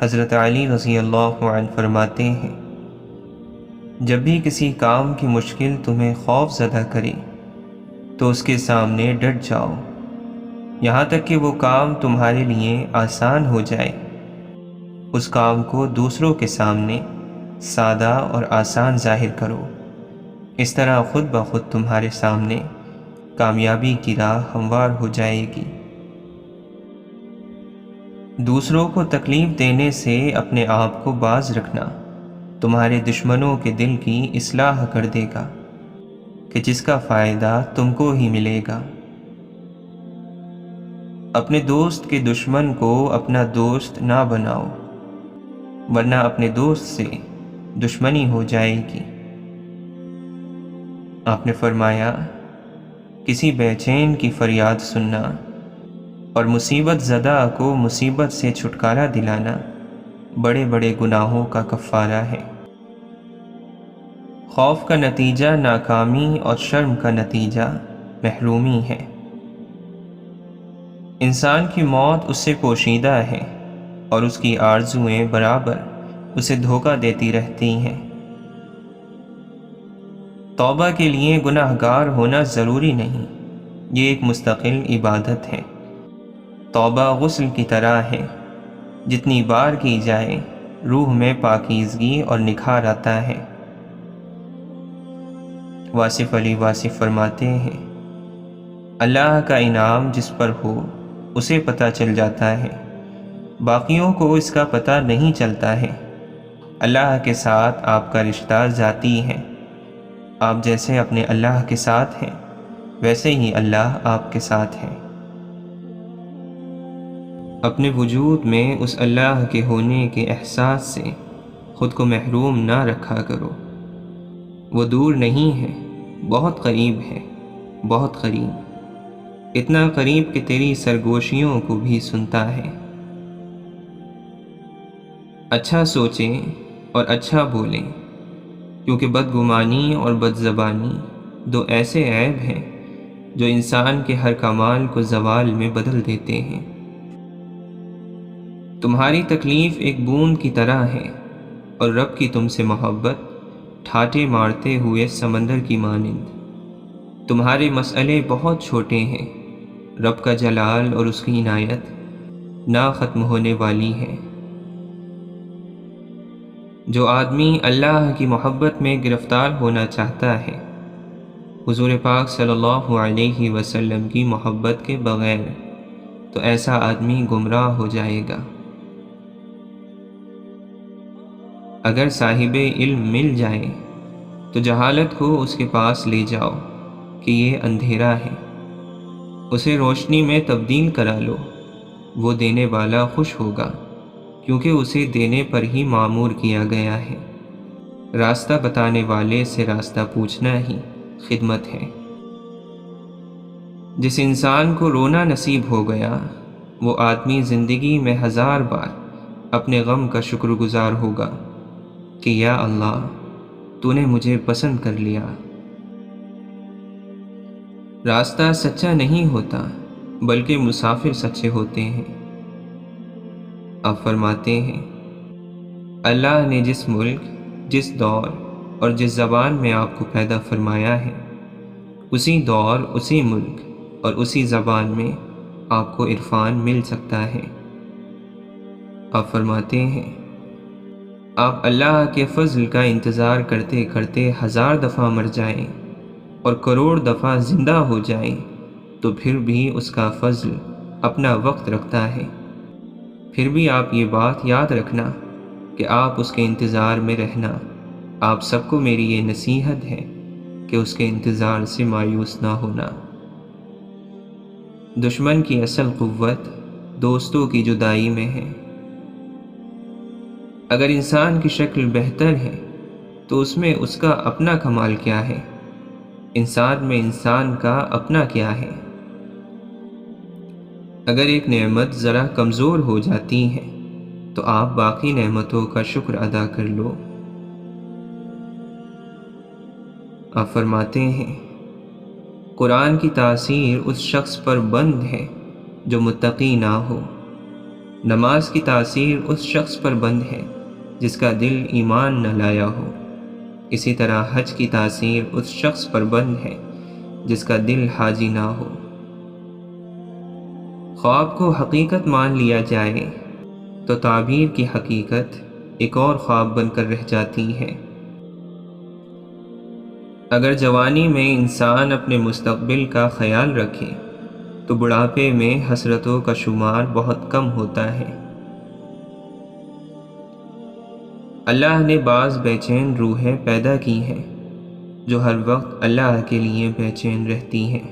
حضرت علی رضی اللہ عنہ فرماتے ہیں، جب بھی کسی کام کی مشکل تمہیں خوف زدہ کرے تو اس کے سامنے ڈٹ جاؤ، یہاں تک کہ وہ کام تمہارے لیے آسان ہو جائے۔ اس کام کو دوسروں کے سامنے سادہ اور آسان ظاہر کرو، اس طرح خود بخود تمہارے سامنے کامیابی کی راہ ہموار ہو جائے گی۔ دوسروں کو تکلیف دینے سے اپنے آپ کو باز رکھنا تمہارے دشمنوں کے دل کی اصلاح کر دے گا کہ جس کا فائدہ تم کو ہی ملے گا۔ اپنے دوست کے دشمن کو اپنا دوست نہ بناؤ، ورنہ اپنے دوست سے دشمنی ہو جائے گی۔ آپ نے فرمایا، کسی بے چین کی فریاد سننا اور مصیبت زدہ کو مصیبت سے چھٹکارا دلانا بڑے بڑے گناہوں کا کفارہ ہے۔ خوف کا نتیجہ ناکامی اور شرم کا نتیجہ محرومی ہے۔ انسان کی موت اس سے پوشیدہ ہے اور اس کی آرزوئیں برابر اسے دھوکہ دیتی رہتی ہیں۔ توبہ کے لیے گناہ گار ہونا ضروری نہیں، یہ ایک مستقل عبادت ہے۔ توبہ غسل کی طرح ہے، جتنی بار کی جائے روح میں پاکیزگی اور نکھار آتا ہے۔ واصف علی واصف فرماتے ہیں، اللہ کا انعام جس پر ہو اسے پتہ چل جاتا ہے، باقیوں کو اس کا پتہ نہیں چلتا ہے۔ اللہ کے ساتھ آپ کا رشتہ ذاتی ہے، آپ جیسے اپنے اللہ کے ساتھ ہیں ویسے ہی اللہ آپ کے ساتھ ہے۔ اپنے وجود میں اس اللہ کے ہونے کے احساس سے خود کو محروم نہ رکھا کرو۔ وہ دور نہیں ہے، بہت قریب ہے، بہت قریب، اتنا قریب کہ تیری سرگوشیوں کو بھی سنتا ہے۔ اچھا سوچیں اور اچھا بولیں، کیونکہ بدگمانی اور بدزبانی دو ایسے عیب ہیں جو انسان کے ہر کمال کو زوال میں بدل دیتے ہیں۔ تمہاری تکلیف ایک بوند کی طرح ہے اور رب کی تم سے محبت ٹھاٹے مارتے ہوئے سمندر کی مانند۔ تمہارے مسئلے بہت چھوٹے ہیں، رب کا جلال اور اس کی عنایت نہ ختم ہونے والی ہے۔ جو آدمی اللہ کی محبت میں گرفتار ہونا چاہتا ہے، حضور پاک صلی اللہ علیہ وسلم کی محبت کے بغیر، تو ایسا آدمی گمراہ ہو جائے گا۔ اگر صاحب علم مل جائے تو جہالت کو اس کے پاس لے جاؤ کہ یہ اندھیرا ہے، اسے روشنی میں تبدیل کرا لو، وہ دینے والا خوش ہوگا، کیونکہ اسے دینے پر ہی معمور کیا گیا ہے۔ راستہ بتانے والے سے راستہ پوچھنا ہی خدمت ہے۔ جس انسان کو رونا نصیب ہو گیا، وہ آدمی زندگی میں 1000 بار اپنے غم کا شکر گزار ہوگا کہ یا اللہ، تو نے مجھے پسند کر لیا۔ راستہ سچا نہیں ہوتا، بلکہ مسافر سچے ہوتے ہیں۔ آپ فرماتے ہیں، اللہ نے جس ملک، جس دور اور جس زبان میں آپ کو پیدا فرمایا ہے، اسی دور، اسی ملک اور اسی زبان میں آپ کو عرفان مل سکتا ہے۔ آپ فرماتے ہیں، آپ اللہ کے فضل کا انتظار کرتے کرتے 1000 دفعہ مر جائیں اور کروڑ دفعہ زندہ ہو جائیں تو پھر بھی اس کا فضل اپنا وقت رکھتا ہے۔ پھر بھی آپ یہ بات یاد رکھنا کہ آپ اس کے انتظار میں رہنا۔ آپ سب کو میری یہ نصیحت ہے کہ اس کے انتظار سے مایوس نہ ہونا۔ دشمن کی اصل قوت دوستوں کی جدائی میں ہے۔ اگر انسان کی شکل بہتر ہے تو اس میں اس کا اپنا کمال کیا ہے؟ انسان میں انسان کا اپنا کیا ہے؟ اگر ایک نعمت ذرا کمزور ہو جاتی ہے تو آپ باقی نعمتوں کا شکر ادا کر لو۔ آپ فرماتے ہیں، قرآن کی تاثیر اس شخص پر بند ہے جو متقی نہ ہو۔ نماز کی تاثیر اس شخص پر بند ہے جس کا دل ایمان نہ لایا ہو، اسی طرح حج کی تاثیر اس شخص پر بند ہے جس کا دل حاجی نہ ہو۔ خواب کو حقیقت مان لیا جائے تو تعبیر کی حقیقت ایک اور خواب بن کر رہ جاتی ہے۔ اگر جوانی میں انسان اپنے مستقبل کا خیال رکھے تو بڑھاپے میں حسرتوں کا شمار بہت کم ہوتا ہے۔ اللہ نے بعض بے چین روحیں پیدا کی ہیں جو ہر وقت اللہ کے لیے بے چین رہتی ہیں۔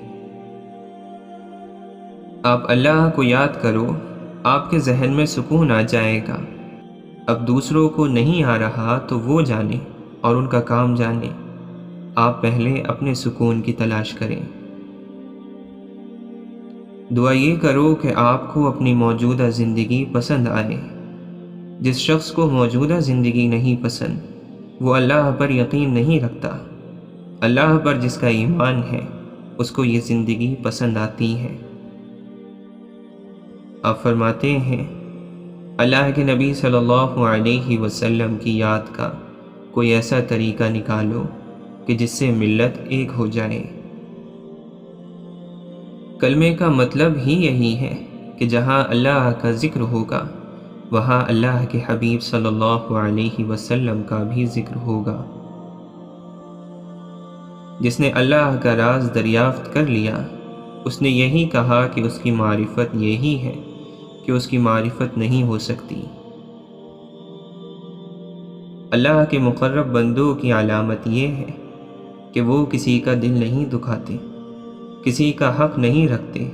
آپ اللہ کو یاد کرو، آپ کے ذہن میں سکون آ جائے گا۔ اب دوسروں کو نہیں آ رہا تو وہ جانے اور ان کا کام جانے، آپ پہلے اپنے سکون کی تلاش کریں۔ دعا یہ کرو کہ آپ کو اپنی موجودہ زندگی پسند آئے۔ جس شخص کو موجودہ زندگی نہیں پسند وہ اللہ پر یقین نہیں رکھتا۔ اللہ پر جس کا ایمان ہے اس کو یہ زندگی پسند آتی ہے۔ آپ فرماتے ہیں، اللہ کے نبی صلی اللہ علیہ وسلم کی یاد کا کوئی ایسا طریقہ نکالو کہ جس سے ملت ایک ہو جائے۔ کلمے کا مطلب ہی یہی ہے کہ جہاں اللہ کا ذکر ہوگا وہاں اللہ کے حبیب صلی اللہ علیہ وسلم کا بھی ذکر ہوگا۔ جس نے اللہ کا راز دریافت کر لیا اس نے یہی کہا کہ اس کی معرفت یہی ہے کہ اس کی معرفت نہیں ہو سکتی۔ اللہ کے مقرب بندوں کی علامت یہ ہے کہ وہ کسی کا دل نہیں دکھاتے، کسی کا حق نہیں رکھتے،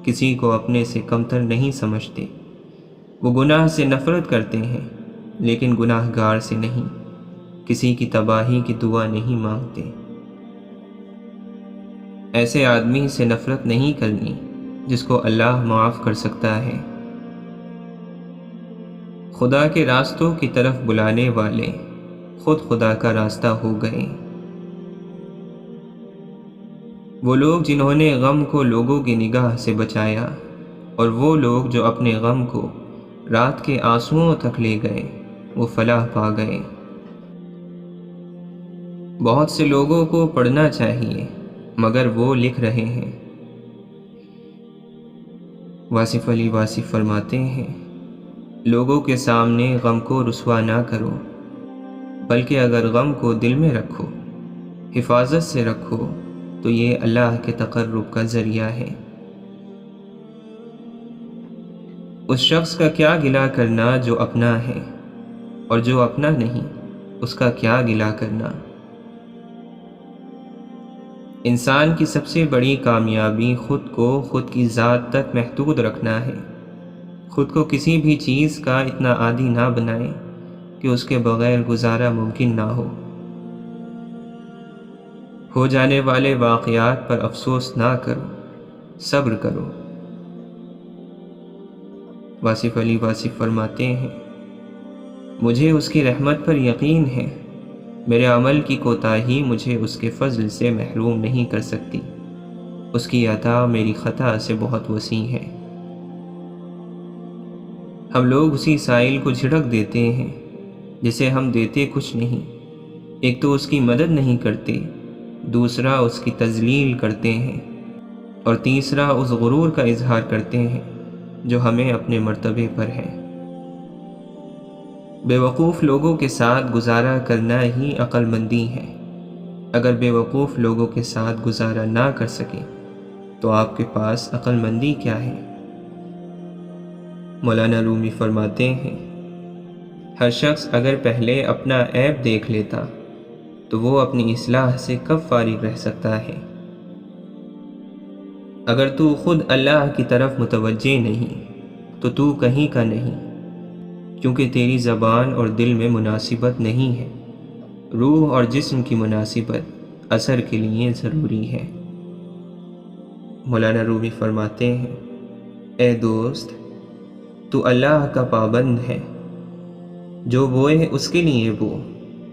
کسی کو اپنے سے کمتر نہیں سمجھتے۔ وہ گناہ سے نفرت کرتے ہیں لیکن گناہ گار سے نہیں، کسی کی تباہی کی دعا نہیں مانگتے۔ ایسے آدمی سے نفرت نہیں کرنی جس کو اللہ معاف کر سکتا ہے۔ خدا کے راستوں کی طرف بلانے والے خود خدا کا راستہ ہو گئے۔ وہ لوگ جنہوں نے غم کو لوگوں کی نگاہ سے بچایا اور وہ لوگ جو اپنے غم کو رات کے آنسوؤں تک لے گئے وہ فلاح پا گئے۔ بہت سے لوگوں کو پڑھنا چاہیے مگر وہ لکھ رہے ہیں۔ واصف علی واصف فرماتے ہیں، لوگوں کے سامنے غم کو رسوا نہ کرو، بلکہ اگر غم کو دل میں رکھو، حفاظت سے رکھو تو یہ اللہ کے تقرب کا ذریعہ ہے۔ اس شخص کا کیا گلہ کرنا جو اپنا ہے، اور جو اپنا نہیں اس کا کیا گلہ کرنا۔ انسان کی سب سے بڑی کامیابی خود کو خود کی ذات تک محدود رکھنا ہے۔ خود کو کسی بھی چیز کا اتنا عادی نہ بنائیں کہ اس کے بغیر گزارا ممکن نہ ہو جانے والے واقعات پر افسوس نہ کرو، صبر کرو۔ واصف علی واصف فرماتے ہیں، مجھے اس کی رحمت پر یقین ہے، میرے عمل کی کوتاہی مجھے اس کے فضل سے محروم نہیں کر سکتی، اس کی عطا میری خطا سے بہت وسیع ہے۔ ہم لوگ اسی سائل کو جھڑک دیتے ہیں جسے ہم دیتے کچھ نہیں۔ ایک تو اس کی مدد نہیں کرتے، دوسرا اس کی تذلیل کرتے ہیں، اور تیسرا اس غرور کا اظہار کرتے ہیں جو ہمیں اپنے مرتبے پر ہے۔ بے وقوف لوگوں کے ساتھ گزارا کرنا ہی عقل مندی ہے۔ اگر بے وقوف لوگوں کے ساتھ گزارا نہ کر سکیں تو آپ کے پاس عقل مندی کیا ہے؟ مولانا رومی فرماتے ہیں، ہر شخص اگر پہلے اپنا عیب دیکھ لیتا تو وہ اپنی اصلاح سے کب فارغ رہ سکتا ہے؟ اگر تو خود اللہ کی طرف متوجہ نہیں تو کہیں کا نہیں، کیونکہ تیری زبان اور دل میں مناسبت نہیں ہے۔ روح اور جسم کی مناسبت اثر کے لیے ضروری ہے۔ مولانا رومی فرماتے ہیں، اے دوست، تو اللہ کا پابند ہے، جو بوئے اس کے لیے بو،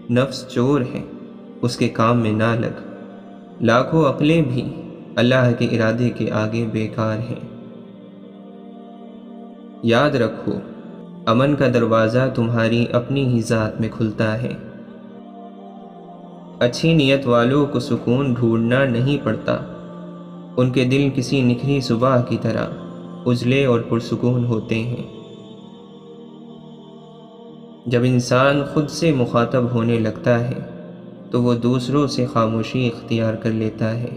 نفس چور ہے اس کے کام میں نہ لگ، لاکھوں عقلیں بھی اللہ کے ارادے کے آگے بیکار ہیں۔ یاد رکھو، امن کا دروازہ تمہاری اپنی ہی ذات میں کھلتا ہے۔ اچھی نیت والوں کو سکون ڈھونڈنا نہیں پڑتا، ان کے دل کسی نکھری صبح کی طرح اجلے اور پرسکون ہوتے ہیں۔ جب انسان خود سے مخاطب ہونے لگتا ہے تو وہ دوسروں سے خاموشی اختیار کر لیتا ہے۔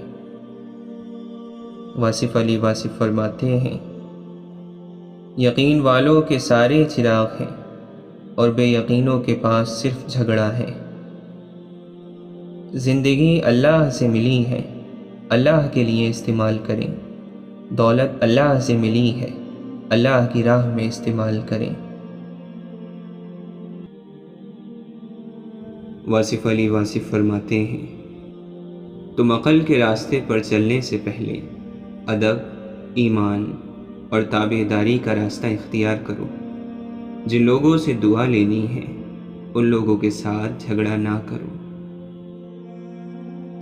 واصف علی واصف فرماتے ہیں، یقین والوں کے سارے چراغ ہیں اور بے یقینوں کے پاس صرف جھگڑا ہے۔ زندگی اللہ سے ملی ہے، اللہ کے لیے استعمال کریں۔ دولت اللہ سے ملی ہے، اللہ کی راہ میں استعمال کریں۔ واصف علی واصف فرماتے ہیں، تم عقل کے راستے پر چلنے سے پہلے ادب، ایمان اور تابعداری کا راستہ اختیار کرو۔ جن لوگوں سے دعا لینی ہے ان لوگوں کے ساتھ جھگڑا نہ کرو۔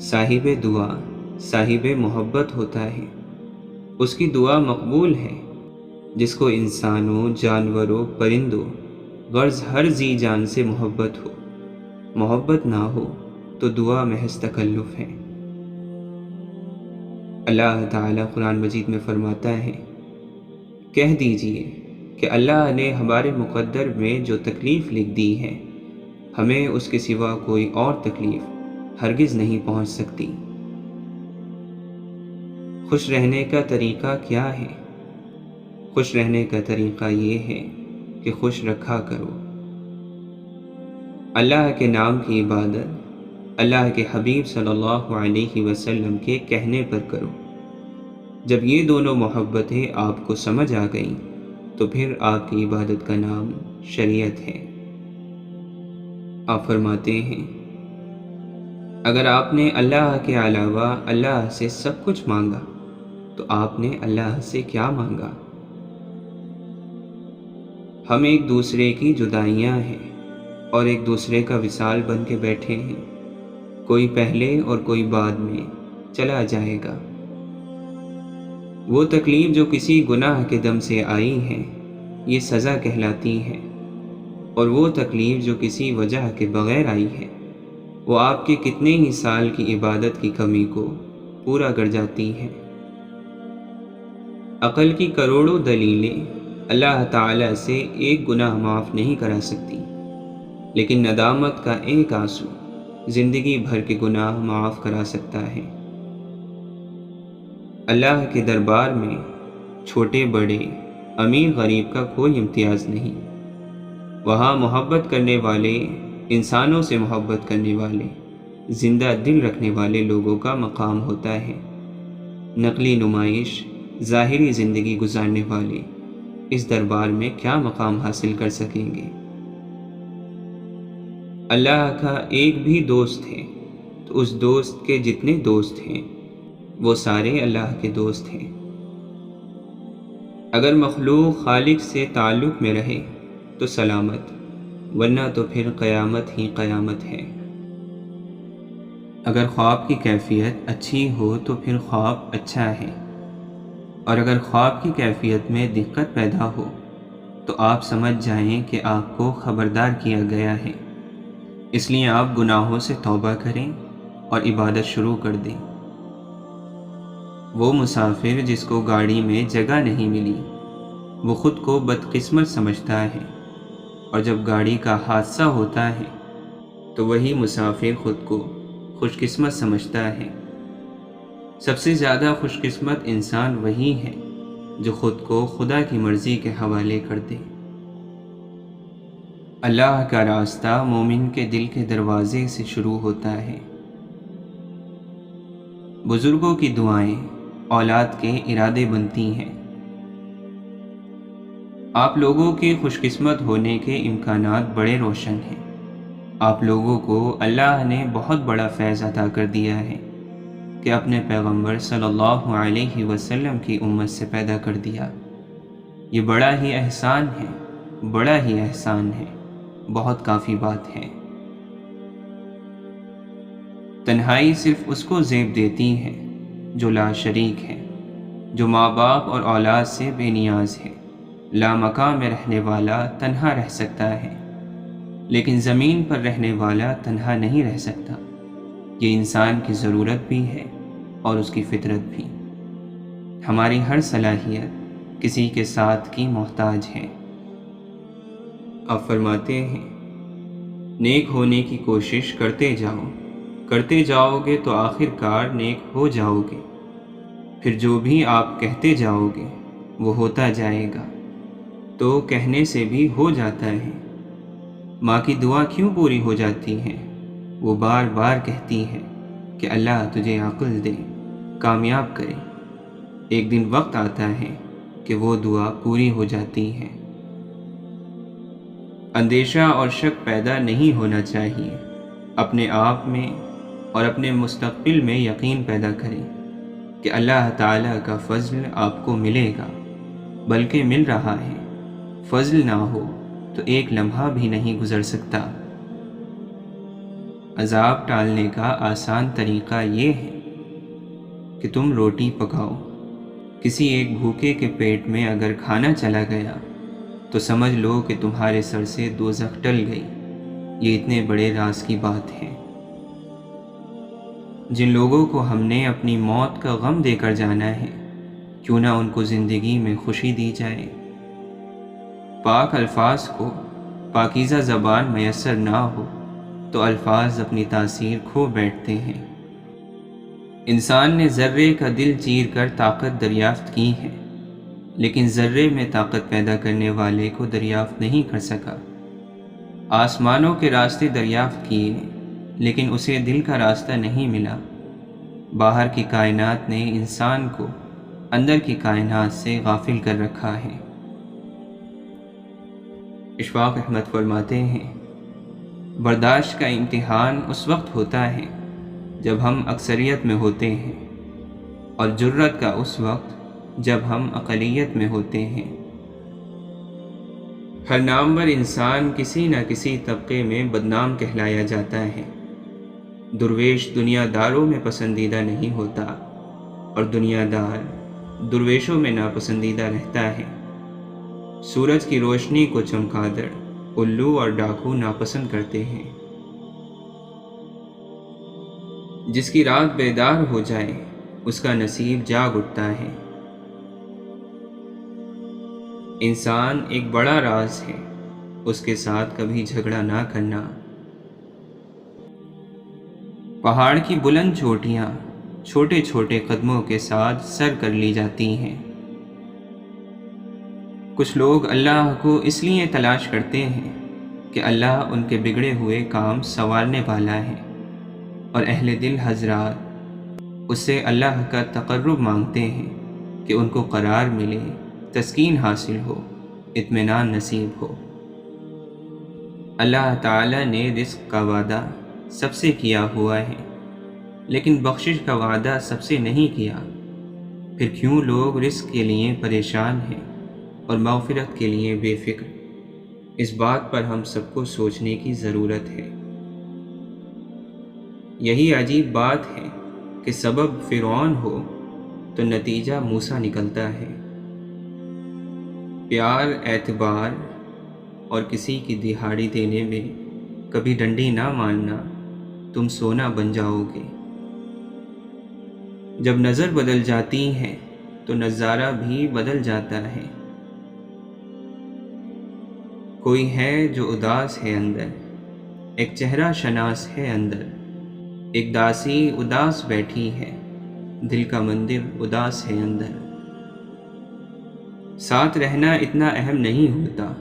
صاحب دعا صاحب محبت ہوتا ہے، اس کی دعا مقبول ہے۔ جس کو انسانوں، جانوروں، پرندوں، غرض ہر ذی جان سے محبت ہو، محبت نہ ہو تو دعا محض تکلف ہے۔ اللہ تعالیٰ قرآن مجید میں فرماتا ہے، کہہ دیجئے کہ اللہ نے ہمارے مقدر میں جو تکلیف لکھ دی ہے، ہمیں اس کے سوا کوئی اور تکلیف ہرگز نہیں پہنچ سکتی۔ خوش رہنے کا طریقہ کیا ہے؟ خوش رہنے کا طریقہ یہ ہے کہ خوش رکھا کرو۔ اللہ کے نام کی عبادت اللہ کے حبیب صلی اللہ علیہ وسلم کے کہنے پر کرو۔ جب یہ دونوں محبتیں آپ کو سمجھ آ گئیں تو پھر آپ کی عبادت کا نام شریعت ہے۔ آپ فرماتے ہیں، اگر آپ نے اللہ کے علاوہ اللہ سے سب کچھ مانگا تو آپ نے اللہ سے کیا مانگا؟ ہم ایک دوسرے کی جدائیاں ہیں اور ایک دوسرے کا وصال بن کے بیٹھے ہیں، کوئی پہلے اور کوئی بعد میں چلا جائے گا۔ وہ تکلیف جو کسی گناہ کے دم سے آئی ہے یہ سزا کہلاتی ہے، اور وہ تکلیف جو کسی وجہ کے بغیر آئی ہے وہ آپ کے کتنے ہی سال کی عبادت کی کمی کو پورا کر جاتی ہے۔ عقل کی کروڑوں دلیلیں اللہ تعالیٰ سے ایک گناہ معاف نہیں کرا سکتی، لیکن ندامت کا ایک آنسو زندگی بھر کے گناہ معاف کرا سکتا ہے۔ اللہ کے دربار میں چھوٹے بڑے، امیر غریب کا کوئی امتیاز نہیں۔ وہاں محبت کرنے والے، انسانوں سے محبت کرنے والے، زندہ دل رکھنے والے لوگوں کا مقام ہوتا ہے۔ نقلی نمائش، ظاہری زندگی گزارنے والے اس دربار میں کیا مقام حاصل کر سکیں گے؟ اللہ کا ایک بھی دوست ہے تو اس دوست کے جتنے دوست ہیں وہ سارے اللہ کے دوست ہیں۔ اگر مخلوق خالق سے تعلق میں رہے تو سلامت، ورنہ تو پھر قیامت ہی قیامت ہے۔ اگر خواب کی کیفیت اچھی ہو تو پھر خواب اچھا ہے، اور اگر خواب کی کیفیت میں دقت پیدا ہو تو آپ سمجھ جائیں کہ آپ کو خبردار کیا گیا ہے۔ اس لیے آپ گناہوں سے توبہ کریں اور عبادت شروع کر دیں۔ وہ مسافر جس کو گاڑی میں جگہ نہیں ملی وہ خود کو بدقسمت سمجھتا ہے، اور جب گاڑی کا حادثہ ہوتا ہے تو وہی مسافر خود کو خوش قسمت سمجھتا ہے۔ سب سے زیادہ خوش قسمت انسان وہی ہے جو خود کو خدا کی مرضی کے حوالے کر دے۔ اللہ کا راستہ مومن کے دل کے دروازے سے شروع ہوتا ہے۔ بزرگوں کی دعائیں اولاد کے ارادے بنتی ہیں۔ آپ لوگوں کے خوش قسمت ہونے کے امکانات بڑے روشن ہیں۔ آپ لوگوں کو اللہ نے بہت بڑا فیض عطا کر دیا ہے کہ اپنے پیغمبر صلی اللہ علیہ وسلم کی امت سے پیدا کر دیا۔ یہ بڑا ہی احسان ہے، بڑا ہی احسان ہے، بہت کافی بات ہے۔ تنہائی صرف اس کو زیب دیتی ہے جو لا شریک ہے، جو ماں باپ اور اولاد سے بے نیاز ہے، لامکاں میں رہنے والا تنہا رہ سکتا ہے، لیکن زمین پر رہنے والا تنہا نہیں رہ سکتا۔ یہ انسان کی ضرورت بھی ہے اور اس کی فطرت بھی۔ ہماری ہر صلاحیت کسی کے ساتھ کی محتاج ہے۔ آپ فرماتے ہیں، نیک ہونے کی کوشش کرتے جاؤ گے تو آخر کار نیک ہو جاؤ گے۔ پھر جو بھی آپ کہتے جاؤ گے وہ ہوتا جائے گا، تو کہنے سے بھی ہو جاتا ہے۔ ماں کی دعا کیوں پوری ہو جاتی ہے؟ وہ بار بار کہتی ہے کہ اللہ تجھے عقل دے، کامیاب کرے۔ ایک دن وقت آتا ہے کہ وہ دعا پوری ہو جاتی ہے۔ اندیشہ اور شک پیدا نہیں ہونا چاہیے۔ اپنے آپ میں اور اپنے مستقبل میں یقین پیدا کریں کہ اللہ تعالیٰ کا فضل آپ کو ملے گا، بلکہ مل رہا ہے۔ فضل نہ ہو تو ایک لمحہ بھی نہیں گزر سکتا۔ عذاب ٹالنے کا آسان طریقہ یہ ہے کہ تم روٹی پکاؤ۔ کسی ایک بھوکے کے پیٹ میں اگر کھانا چلا گیا تو سمجھ لو کہ تمہارے سر سے دوزخ ٹل گئی۔ یہ اتنے بڑے راز کی بات ہے۔ جن لوگوں کو ہم نے اپنی موت کا غم دے کر جانا ہے، کیوں نہ ان کو زندگی میں خوشی دی جائے۔ پاک الفاظ کو پاکیزہ زبان میسر نہ ہو تو الفاظ اپنی تاثیر کھو بیٹھتے ہیں۔ انسان نے ذرے کا دل چیر کر طاقت دریافت کی ہے، لیکن ذرے میں طاقت پیدا کرنے والے کو دریافت نہیں کر سکا۔ آسمانوں کے راستے دریافت کیے، لیکن اسے دل کا راستہ نہیں ملا۔ باہر کی کائنات نے انسان کو اندر کی کائنات سے غافل کر رکھا ہے۔ اشفاق احمد فرماتے ہیں، برداشت کا امتحان اس وقت ہوتا ہے جب ہم اکثریت میں ہوتے ہیں، اور جرت کا اس وقت جب ہم اقلیت میں ہوتے ہیں۔ ہر نامور انسان کسی نہ کسی طبقے میں بدنام کہلایا جاتا ہے۔ درویش دنیا داروں میں پسندیدہ نہیں ہوتا، اور دنیا دار درویشوں میں ناپسندیدہ رہتا ہے۔ سورج کی روشنی کو چمگادڑ، الو اور ڈاکو ناپسند کرتے ہیں۔ جس کی رات بیدار ہو جائے اس کا نصیب جاگ اٹھتا ہے۔ انسان ایک بڑا راز ہے، اس کے ساتھ کبھی جھگڑا نہ کرنا۔ پہاڑ کی بلند چوٹیاں چھوٹے چھوٹے قدموں کے ساتھ سر کر لی جاتی ہیں۔ کچھ لوگ اللہ کو اس لیے تلاش کرتے ہیں کہ اللہ ان کے بگڑے ہوئے کام سنوارنے والا ہے، اور اہل دل حضرات اس سے اللہ کا تقرب مانگتے ہیں کہ ان کو قرار ملے، تسکین حاصل ہو، اطمینان نصیب ہو۔ اللہ تعالیٰ نے رزق کا وعدہ سب سے کیا ہوا ہے، لیکن بخشش کا وعدہ سب سے نہیں کیا۔ پھر کیوں لوگ رزق کے لیے پریشان ہیں اور مغفرت کے لیے بے فکر؟ اس بات پر ہم سب کو سوچنے کی ضرورت ہے۔ یہی عجیب بات ہے کہ سبب فرعون ہو تو نتیجہ موسیٰ نکلتا ہے۔ پیار، اعتبار اور کسی کی دہاڑی دینے میں کبھی ڈنڈی نہ ماننا، تم سونا بن جاؤ گے۔ جب نظر بدل جاتی ہے تو نظارہ بھی بدل جاتا ہے۔ کوئی ہے جو اداس ہے اندر، ایک چہرہ شناس ہے اندر، ایک داسی اداس بیٹھی ہے، دل کا مندر اداس ہے اندر۔ ساتھ رہنا اتنا اہم نہیں ہوتا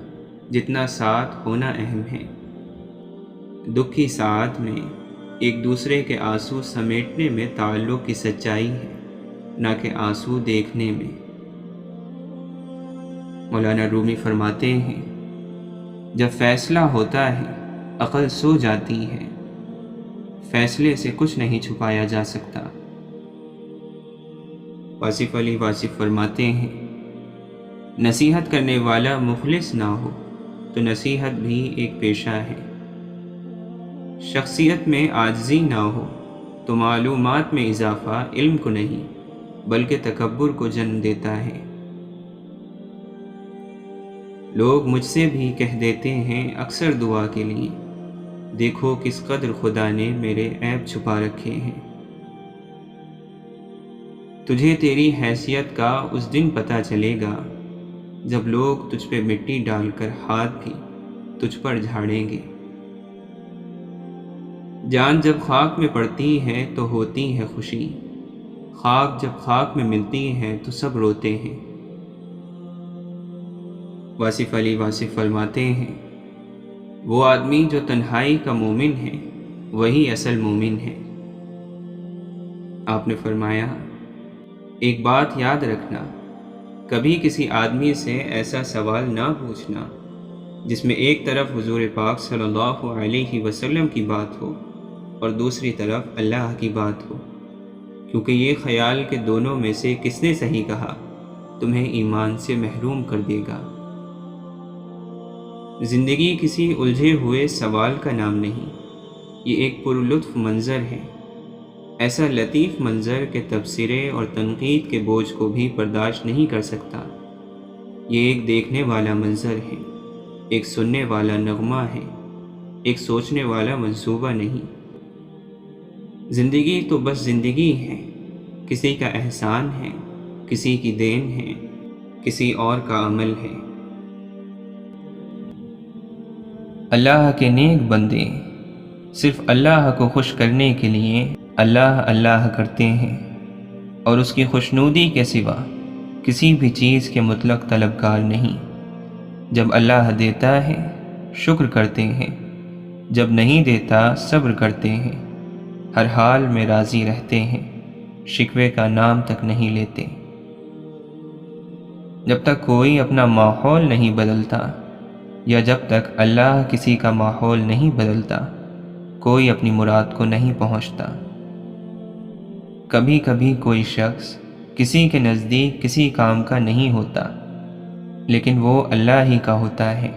جتنا ساتھ ہونا اہم ہے۔ دکھ کی ساعت میں ایک دوسرے کے آنسو سمیٹنے میں تعلق کی سچائی ہے، نہ کہ آنسو دیکھنے میں۔ مولانا رومی فرماتے ہیں، جب فیصلہ ہوتا ہے عقل سو جاتی ہے، فیصلے سے کچھ نہیں چھپایا جا سکتا۔ واصف علی واصف فرماتے ہیں، نصیحت کرنے والا مخلص نہ ہو تو نصیحت بھی ایک پیشہ ہے۔ شخصیت میں عاجزی نہ ہو تو معلومات میں اضافہ علم کو نہیں بلکہ تکبر کو جنم دیتا ہے۔ لوگ مجھ سے بھی کہہ دیتے ہیں اکثر دعا کے لیے، دیکھو کس قدر خدا نے میرے عیب چھپا رکھے ہیں۔ تجھے تیری حیثیت کا اس دن پتہ چلے گا جب لوگ تجھ پہ مٹی ڈال کر ہاتھ بھی تجھ پر جھاڑیں گے۔ جان جب خاک میں پڑتی ہے تو ہوتی ہے خوشی، خاک جب خاک میں ملتی ہے تو سب روتے ہیں۔ واصف علی واصف فرماتے ہیں، وہ آدمی جو تنہائی کا مومن ہے وہی اصل مومن ہے۔ آپ نے فرمایا، ایک بات یاد رکھنا، کبھی کسی آدمی سے ایسا سوال نہ پوچھنا جس میں ایک طرف حضور پاک صلی اللہ علیہ وسلم کی بات ہو اور دوسری طرف اللہ کی بات ہو، کیونکہ یہ خیال کہ دونوں میں سے کس نے صحیح کہا تمہیں ایمان سے محروم کر دے گا۔ زندگی کسی الجھے ہوئے سوال کا نام نہیں، یہ ایک پرلطف منظر ہے، ایسا لطیف منظر کہ تبصرے اور تنقید کے بوجھ کو بھی برداشت نہیں کر سکتا۔ یہ ایک دیکھنے والا منظر ہے، ایک سننے والا نغمہ ہے، ایک سوچنے والا منصوبہ نہیں۔ زندگی تو بس زندگی ہے، کسی کا احسان ہے، کسی کی دین ہے، کسی اور کا عمل ہے۔ اللہ کے نیک بندے صرف اللہ کو خوش کرنے کے لیے اللہ اللہ کرتے ہیں اور اس کی خوشنودی کے سوا کسی بھی چیز کے مطلق طلبگار نہیں۔ جب اللہ دیتا ہے شکر کرتے ہیں، جب نہیں دیتا صبر کرتے ہیں، ہر حال میں راضی رہتے ہیں، شکوے کا نام تک نہیں لیتے۔ جب تک کوئی اپنا ماحول نہیں بدلتا یا جب تک اللہ کسی کا ماحول نہیں بدلتا، کوئی اپنی مراد کو نہیں پہنچتا۔ کبھی کبھی کوئی شخص کسی کے نزدیک کسی کام کا نہیں ہوتا، لیکن وہ اللہ ہی کا ہوتا ہے،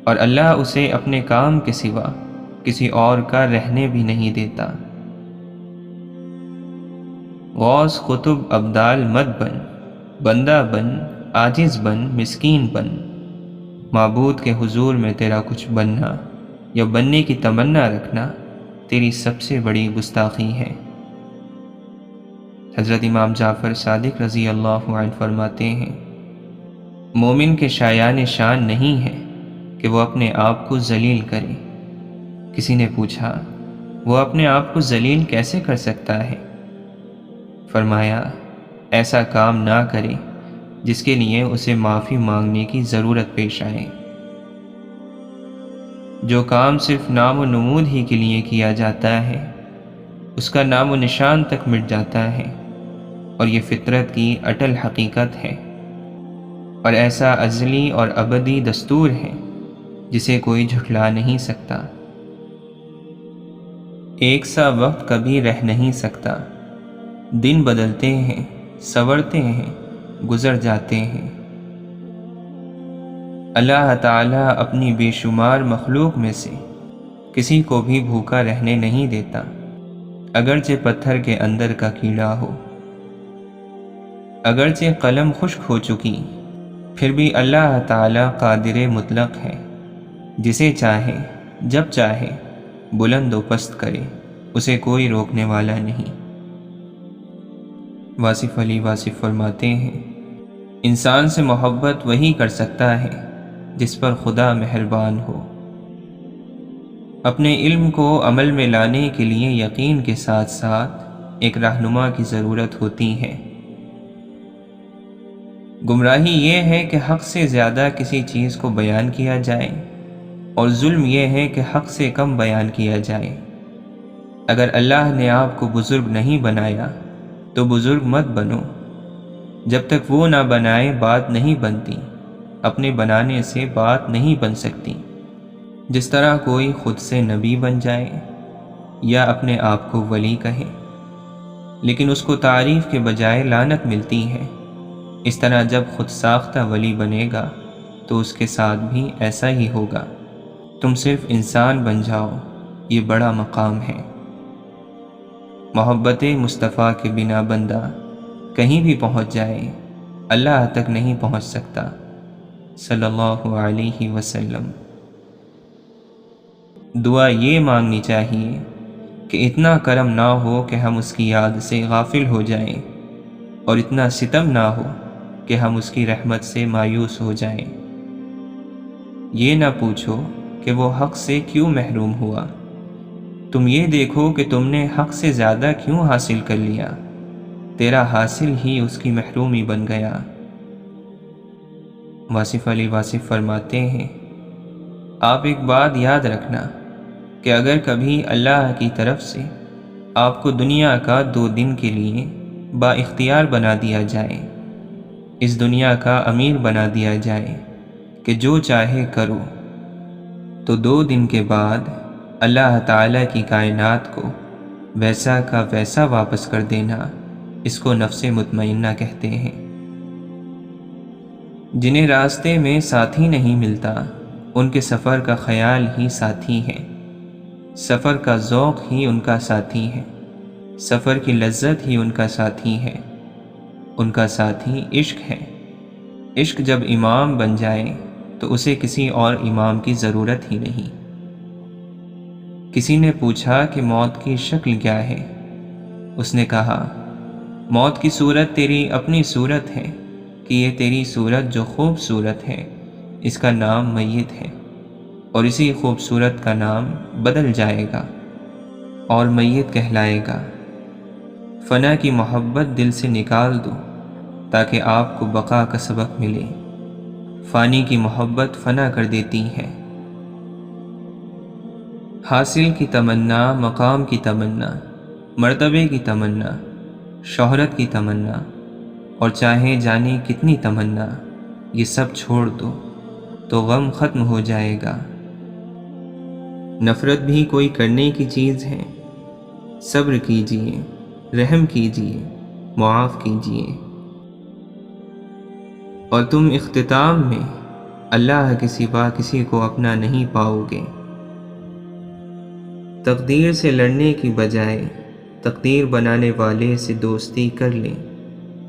اور اللہ اسے اپنے کام کے سوا کسی اور کا رہنے بھی نہیں دیتا۔ غوث قطب ابدال مت بن، بندہ بن، عاجز بن، مسکین بن، معبود کے حضور میں تیرا کچھ بننا یا بننے کی تمنا رکھنا تیری سب سے بڑی گستاخی ہے۔ حضرت امام جعفر صادق رضی اللہ عنہ فرماتے ہیں، مومن کے شایان شان نہیں ہے کہ وہ اپنے آپ کو ذلیل کرے۔ کسی نے پوچھا، وہ اپنے آپ کو ذلیل کیسے کر سکتا ہے؟ فرمایا، ایسا کام نہ کرے جس کے لیے اسے معافی مانگنے کی ضرورت پیش آئے۔ جو کام صرف نام و نمود ہی کے لیے کیا جاتا ہے اس کا نام و نشان تک مٹ جاتا ہے، اور یہ فطرت کی اٹل حقیقت ہے، اور ایسا ازلی اور ابدی دستور ہے جسے کوئی جھٹلا نہیں سکتا۔ ایک سا وقت کبھی رہ نہیں سکتا، دن بدلتے ہیں، سنورتے ہیں، گزر جاتے ہیں۔ اللہ تعالیٰ اپنی بے شمار مخلوق میں سے کسی کو بھی بھوکا رہنے نہیں دیتا، اگرچہ پتھر کے اندر کا کیڑا ہو۔ اگرچہ قلم خشک ہو چکی، پھر بھی اللہ تعالیٰ قادر مطلق ہے، جسے چاہے جب چاہے بلند و پست کرے، اسے کوئی روکنے والا نہیں۔ واصف علی واصف فرماتے ہیں، انسان سے محبت وہی کر سکتا ہے جس پر خدا مہربان ہو۔ اپنے علم کو عمل میں لانے کے لیے یقین کے ساتھ ساتھ ایک رہنما کی ضرورت ہوتی ہے۔ گمراہی یہ ہے کہ حق سے زیادہ کسی چیز کو بیان کیا جائے، اور ظلم یہ ہے کہ حق سے کم بیان کیا جائے۔ اگر اللہ نے آپ کو بزرگ نہیں بنایا تو بزرگ مت بنو، جب تک وہ نہ بنائے بات نہیں بنتی، اپنے بنانے سے بات نہیں بن سکتی۔ جس طرح کوئی خود سے نبی بن جائے یا اپنے آپ کو ولی کہے لیکن اس کو تعریف کے بجائے لعنت ملتی ہے، اس طرح جب خود ساختہ ولی بنے گا تو اس کے ساتھ بھی ایسا ہی ہوگا۔ تم صرف انسان بن جاؤ، یہ بڑا مقام ہے۔ محبت مصطفیٰ کے بنا بندہ کہیں بھی پہنچ جائے، اللہ تک نہیں پہنچ سکتا۔ صلی اللہ علیہ وسلم۔ دعا یہ مانگنی چاہیے کہ اتنا کرم نہ ہو کہ ہم اس کی یاد سے غافل ہو جائیں، اور اتنا ستم نہ ہو کہ ہم اس کی رحمت سے مایوس ہو جائیں۔ یہ نہ پوچھو کہ وہ حق سے کیوں محروم ہوا، تم یہ دیکھو کہ تم نے حق سے زیادہ کیوں حاصل کر لیا، تیرا حاصل ہی اس کی محرومی بن گیا۔ واصف علی واصف فرماتے ہیں، آپ ایک بات یاد رکھنا کہ اگر کبھی اللہ کی طرف سے آپ کو دنیا کا 2 دن کے لیے با اختیار بنا دیا جائے، اس دنیا کا امیر بنا دیا جائے کہ جو چاہے کرو، تو 2 دن کے بعد اللہ تعالیٰ کی کائنات کو ویسا کا ویسا واپس کر دینا، اس کو نفس مطمئنہ کہتے ہیں۔ جنہیں راستے میں ساتھی نہیں ملتا، ان کے سفر کا خیال ہی ساتھی ہے، سفر کا ذوق ہی ان کا ساتھی ہے، سفر کی لذت ہی ان کا ساتھی ہے، ان کا ساتھی عشق ہے۔ عشق جب امام بن جائے تو اسے کسی اور امام کی ضرورت ہی نہیں۔ کسی نے پوچھا کہ موت کی شکل کیا ہے؟ اس نے کہا، موت کی صورت تیری اپنی صورت ہے کہ یہ تیری صورت جو خوبصورت ہے، اس کا نام میت ہے، اور اسی خوبصورت کا نام بدل جائے گا اور میت کہلائے گا۔ فنا کی محبت دل سے نکال دو تاکہ آپ کو بقا کا سبق ملے، فانی کی محبت فنا کر دیتی ہے۔ حاصل کی تمنا، مقام کی تمنا، مرتبے کی تمنا، شہرت کی تمنا، اور چاہے جانے کتنی تمنا، یہ سب چھوڑ دو تو غم ختم ہو جائے گا۔ نفرت بھی کوئی کرنے کی چیز ہے، صبر کیجئے، رحم کیجئے، معاف کیجئے، اور تم اختتام میں اللہ کے سوا کسی کو اپنا نہیں پاؤ گے۔ تقدیر سے لڑنے کی بجائے تقدیر بنانے والے سے دوستی کر لیں،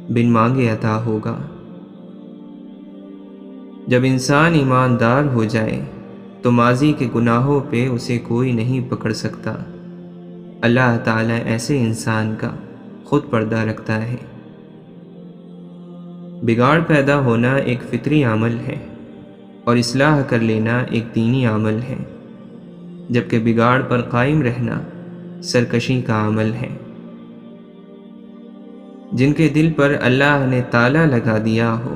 بن مانگے عطا ہوگا۔ جب انسان ایماندار ہو جائے تو ماضی کے گناہوں پہ اسے کوئی نہیں پکڑ سکتا۔ اللہ تعالیٰ ایسے انسان کا خود پردہ رکھتا ہے۔ بگاڑ پیدا ہونا ایک فطری عمل ہے اور اصلاح کر لینا ایک دینی عمل ہے، جبکہ بگاڑ پر قائم رہنا سرکشی کا عمل ہے۔ جن کے دل پر اللہ نے تالا لگا دیا ہو،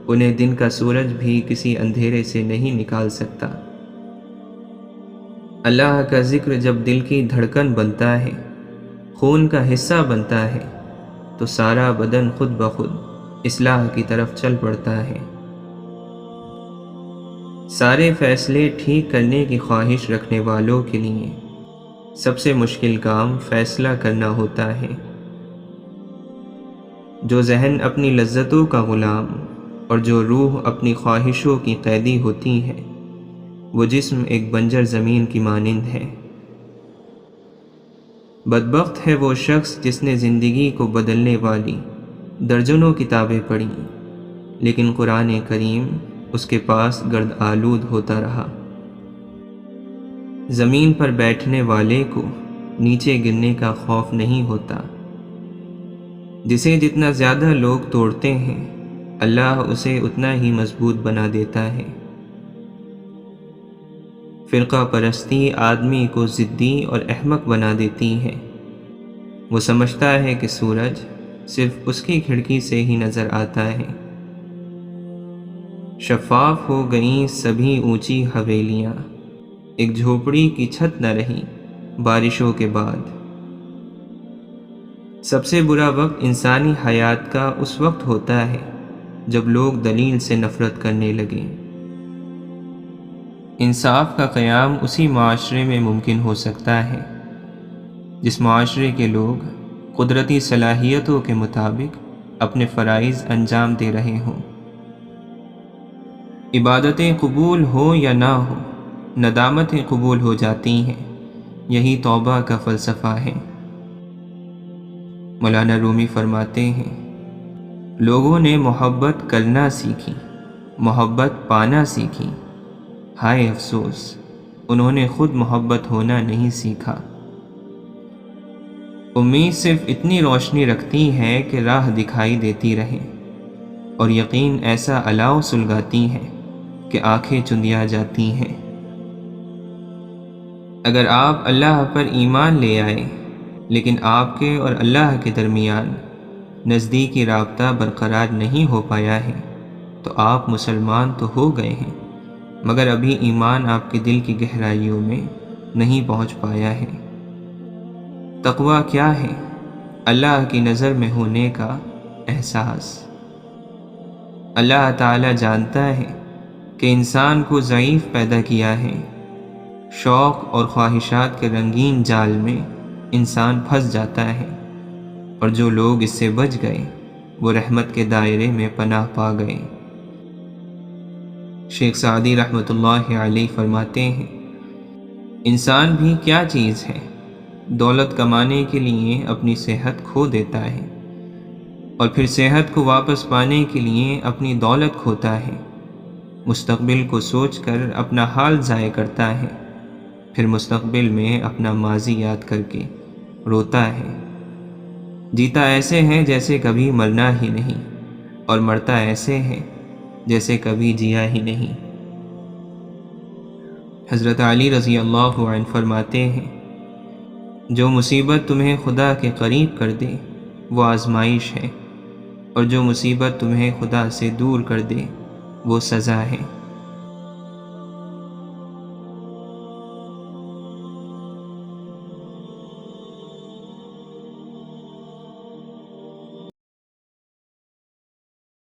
انہیں دن کا سورج بھی کسی اندھیرے سے نہیں نکال سکتا۔ اللہ کا ذکر جب دل کی دھڑکن بنتا ہے، خون کا حصہ بنتا ہے، تو سارا بدن خود بخود اصلاح کی طرف چل پڑتا ہے۔ سارے فیصلے ٹھیک کرنے کی خواہش رکھنے والوں کے لیے سب سے مشکل کام فیصلہ کرنا ہوتا ہے۔ جو ذہن اپنی لذتوں کا غلام اور جو روح اپنی خواہشوں کی قیدی ہوتی ہے، وہ جسم ایک بنجر زمین کی مانند ہے۔ بدبخت ہے وہ شخص جس نے زندگی کو بدلنے والی درجنوں کتابیں پڑھیں، لیکن قرآن کریم اس کے پاس گرد آلود ہوتا رہا۔ زمین پر بیٹھنے والے کو نیچے گرنے کا خوف نہیں ہوتا۔ جسے جتنا زیادہ لوگ توڑتے ہیں، اللہ اسے اتنا ہی مضبوط بنا دیتا ہے۔ فرقہ پرستی آدمی کو ضدی اور احمق بنا دیتی ہے۔ وہ سمجھتا ہے کہ سورج صرف اس کی کھڑکی سے ہی نظر آتا ہے۔ شفاف ہو گئیں سبھی اونچی حویلیاں، ایک جھوپڑی کی چھت نہ رہی بارشوں کے بعد۔ سب سے برا وقت انسانی حیات کا اس وقت ہوتا ہے جب لوگ دلیل سے نفرت کرنے لگیں۔ انصاف کا قیام اسی معاشرے میں ممکن ہو سکتا ہے جس معاشرے کے لوگ قدرتی صلاحیتوں کے مطابق اپنے فرائض انجام دے رہے ہوں۔ عبادتیں قبول ہو یا نہ ہو، ندامتیں قبول ہو جاتی ہیں، یہی توبہ کا فلسفہ ہے۔ مولانا رومی فرماتے ہیں، لوگوں نے محبت کرنا سیکھی محبت پانا سیکھی۔ ہائے افسوس، انہوں نے خود محبت ہونا نہیں سیکھا۔ امید صرف اتنی روشنی رکھتی ہے کہ راہ دکھائی دیتی رہے، اور یقین ایسا الاؤ سلگاتی ہے کہ آنکھیں چندیا جاتی ہیں۔ اگر آپ اللہ پر ایمان لے آئے لیکن آپ کے اور اللہ کے درمیان نزدیکی رابطہ برقرار نہیں ہو پایا ہے تو آپ مسلمان تو ہو گئے ہیں، مگر ابھی ایمان آپ کے دل کی گہرائیوں میں نہیں پہنچ پایا ہے۔ تقویٰ کیا ہے؟ اللہ کی نظر میں ہونے کا احساس۔ اللہ تعالیٰ جانتا ہے کہ انسان کو ضعیف پیدا کیا ہے۔ شوق اور خواہشات کے رنگین جال میں انسان پھنس جاتا ہے، اور جو لوگ اس سے بچ گئے وہ رحمت کے دائرے میں پناہ پا گئے۔ شیخ سعدی رحمۃ اللہ علیہ فرماتے ہیں، انسان بھی کیا چیز ہے، دولت کمانے کے لیے اپنی صحت کھو دیتا ہے، اور پھر صحت کو واپس پانے کے لیے اپنی دولت کھوتا ہے، مستقبل کو سوچ کر اپنا حال ضائع کرتا ہے، پھر مستقبل میں اپنا ماضی یاد کر کے روتا ہے۔ جیتا ایسے ہے جیسے کبھی مرنا ہی نہیں، اور مرتا ایسے ہے جیسے کبھی جیا ہی نہیں۔ حضرت علی رضی اللہ عنہ فرماتے ہیں، جو مصیبت تمہیں خدا کے قریب کر دے وہ آزمائش ہے، اور جو مصیبت تمہیں خدا سے دور کر دے وہ سزا ہے۔